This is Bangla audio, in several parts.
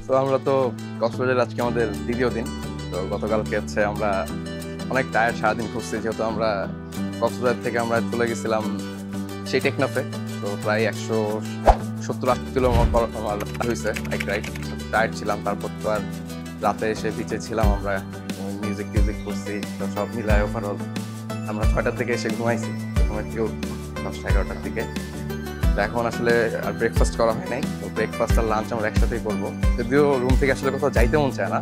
তো আমরা তো কক্সবাজার আজকে আমাদের দ্বিতীয় দিন। তো গতকালকে হচ্ছে আমরা অনেক টায়ার্ড, সারাদিন ঘুরছি, যেহেতু আমরা কক্সবাজার থেকে আমরা চলে গেছিলাম সেই টেকনাফে। তো প্রায় 170-80 কিলোমিটার আমার হয়েছে এক রাইড। টায়ার্ড ছিলাম, তারপর তো আর রাতে এসে বিচে ছিলাম, আমরা মিউজিক করছি। তো সব মিলায় ওভারঅল আমরা 6টার থেকে এসে ঘুমাইছি, ঘুমের থেকে 10টা-11টার দিকে। তো এখন আসলে আর ব্রেকফাস্ট করা হয় নাই। তো ব্রেকফাস্ট আর লাঞ্চ আমরা একসাথেই করবো, যদিও রুম থেকে আসলে কোথাও যাইতে মন চায় না,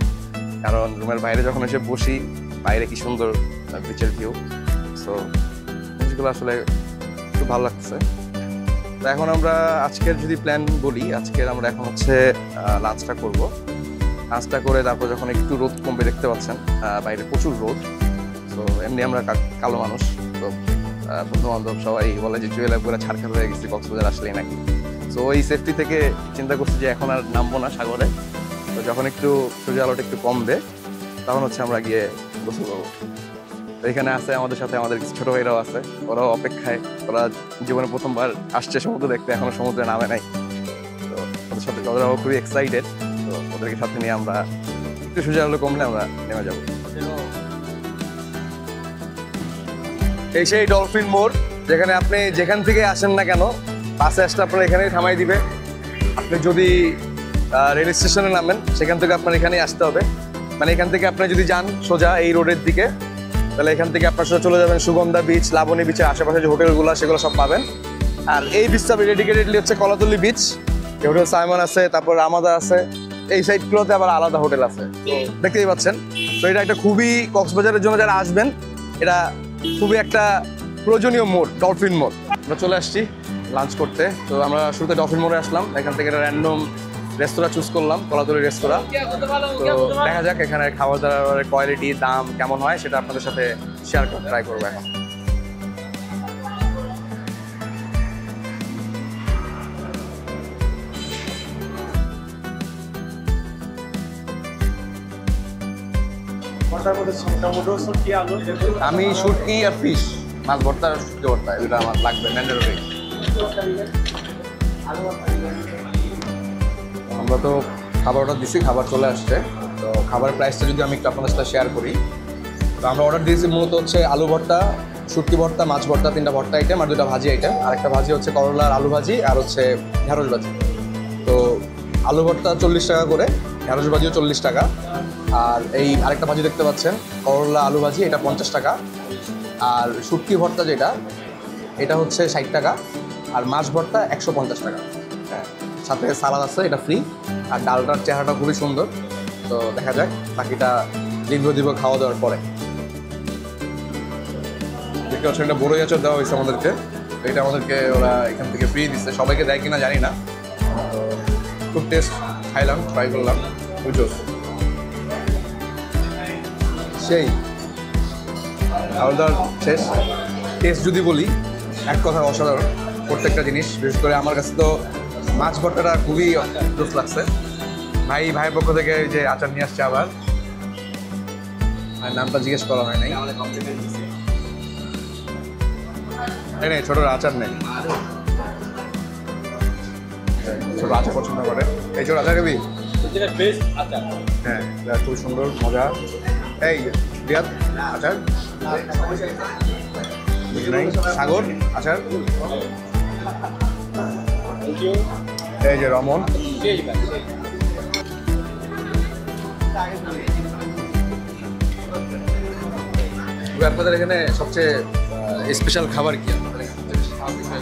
কারণ রুমের বাইরে যখন এসে বসি, বাইরে কি সুন্দর বিচের ভিউ। সো জিনিসগুলো আসলে খুব ভালো লাগছে। তো এখন আমরা আজকের যদি প্ল্যান বলি, আজকের আমরা এখন হচ্ছে লাঞ্চটা করব। লাঞ্চটা করে তারপর যখন একটু রোদ কমবে, দেখতে পাচ্ছেন বাইরে প্রচুর রোদ। তো এমনি আমরা কালো মানুষ, তো বন্ধু বান্ধব সবাই বলে যে জুয়েল করে ছাড়খার হয়ে গেছি কক্সবাজার আসলেই নাকি। তো ওই সেফটি থেকে চিন্তা করছি যে এখন আর নামবো না সাগরে। তো যখন একটু সূর্য আলোটা একটু কমবে, তখন হচ্ছে আমরা গিয়ে গোসল করবো। তো এখানে আছে আমাদের সাথে আমাদের কিছু ছোট ভাইরাও আছে, ওরাও অপেক্ষায়। ওরা জীবনে প্রথমবার আসছে সমুদ্র দেখতে, এখনো সমুদ্রে নামে নাই। তো ওদের সাথে ওরাও খুবই এক্সাইটেড। তো ওদেরকে সাথে নিয়ে আমরা একটু সূর্য আলো কমলে আমরা নেমে যাবো। এই সেই ডলফিন মোড়, যেখানে আপনি যেখান থেকে আসেন না কেন, বাসে আসলে আপনার এখানেই থামাই দিবে। আপনি যদি রেল স্টেশনে নামেন, সেখান থেকে আপনার এখানেই আসতে হবে। মানে এখান থেকে আপনি যদি যান সোজা এই রোডের দিকে, তাহলে এখান থেকে আপনার সোজা চলে যাবেন সুগন্ধা বিচ, লাবণী বিচের আশেপাশে যে হোটেলগুলো, সেগুলো সব পাবেন। আর এই বিচটা ডেডিকেটেডলি হচ্ছে কলাতলি বিচ। এই হোটেল সাইমন আছে, তারপর রামাদা আছে। এই সাইডগুলোতে আবার আলাদা হোটেল আছে, তো দেখতেই পাচ্ছেন। তো এটা একটা খুবই, কক্সবাজারের জন্য যারা আসবেন, এটা খুবই একটা প্রয়োজনীয় মোড়, ডলফিন মোড়। আমরা চলে আসছি লাঞ্চ করতে। তো আমরা শুরুতে ডলফিন মোড়ে আসলাম, এখান থেকে একটা র্যান্ডম রেস্তোরাঁ চুজ করলাম, কলাতলি রেস্তোরাঁ। তো দেখা যাক এখানে খাবার দাবারের কোয়ালিটি, দাম কেমন হয়, সেটা আপনাদের সাথে শেয়ার করতে ট্রাই করবো এখন। আমি শুটকি আর ফিশ, মাছ ভর্তা আর শুটকি ভর্তা, এগুলো আমার লাগবে ম্যান্ডেটরি। আমরা তো খাবার অর্ডার দিছি, খাবার চলে আসছে। তো খাবারের প্রাইসটা যদি আমি একটু আপনাদের সাথে শেয়ার করি, তো আমরা অর্ডার দিয়েছি মূলত হচ্ছে আলু ভর্তা, শুটকি ভর্তা, মাছ ভর্তা, 3টা ভর্তা আইটেম আর 2টা ভাজি আইটেম। আর একটা ভাজি হচ্ছে করলার আলু ভাজি, আর হচ্ছে ঢেঁড়স ভাজি। তো আলু ভর্তা 40 টাকা করে, ঢেঁড়স ভাজিও 40 টাকা। আর এই আরেকটা ভাজি দেখতে পাচ্ছেন, করলা আলু ভাজি, এটা 50 টাকা। আর শুটকি ভর্তা যেটা, এটা হচ্ছে 60 টাকা। আর মাছ ভর্তা 150 টাকা। হ্যাঁ, সাথে সালাদ আছে, এটা ফ্রি। আর ডালটার চেহারাটা খুবই সুন্দর। তো দেখা যাক, বাকিটা রিভিউ দিব খাওয়া দাওয়ার পরে। দেখতে পাচ্ছেন, এটা বড়ই আচার দেওয়া হয়েছে আমাদেরকে। এটা আমাদেরকে ওরা এখান থেকে ফ্রি দিচ্ছে, সবাইকে দেয় কিনা জানি না। তো খুব টেস্ট, খাইলাম, ট্রাই করলাম, বুঝছো সেই খাওয়া দাওয়ার শেষ। টেস্ট যদি বলি, এক কথা অসাধারণ প্রত্যেকটা জিনিস। বিশেষ করে আমার কাছে তো মাছ ভর্তাটা খুবই জোস লাগছে। ভাইয়ের পক্ষ থেকে যে আচার নিয়ে আসছে, আবার নামটা জিজ্ঞেস করা হয় নাই। নেই, ছোট আচার নেই, ছোট আচার পছন্দ করে। এই ছোট আচার খাবি? হ্যাঁ, খুব সুন্দর, মজা। এই রিয়াদ আচার নাই, সাগর আচার, এই যে রমন। আপনাদের এখানে সবচেয়ে স্পেশাল খাবার কি?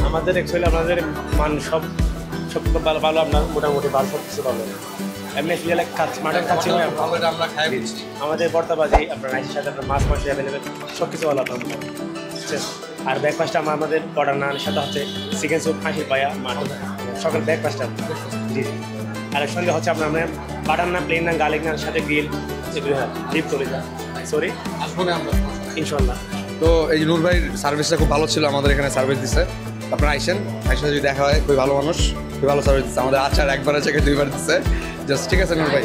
আমাদের অ্যাকচুয়ালি আপনাদের মান সব ভালো ভালো, আপনার মোটামুটি ভালো, সব কিছু ভালো। এমনি ফিয়ালে মাটন খাচ্ছি, আমরা খাই বলছি। আমাদের ভর্তাবাজি, আপনার রাইসের সাথে আপনার মাছ মাংস অ্যাভেলেবেল, সব কিছু ভালো আপনার। আর ব্রেকফাস্টটা আমাদের অর্ডার নানের সাথে হচ্ছে চিকেন স্যুপ, হাঁসির পায়া, মাটন, সকাল ব্রেকফাস্টটা। জি জি। আর এর সঙ্গে হচ্ছে আপনার বাটার নান, প্লেন নান, গার্লিক নান, সাথে গ্রিল, এগুলো ডিপ চলে যায়। সরি, আসবো না আমরা ইনশাল্লাহ। তো এই নূর ভাইয়ের সার্ভিসটা খুব ভালো ছিল, আমাদের এখানে সার্ভিস দিচ্ছে। আপনারা আইসেন, একসাথে যদি দেখা হয়, খুবই ভালো মানুষ, খুবই ভালো সার্ভিস দিচ্ছে। আমাদের আচার একবার আছে, 2বার দিচ্ছে। জাস্ট ঠিক আছে নূর ভাই।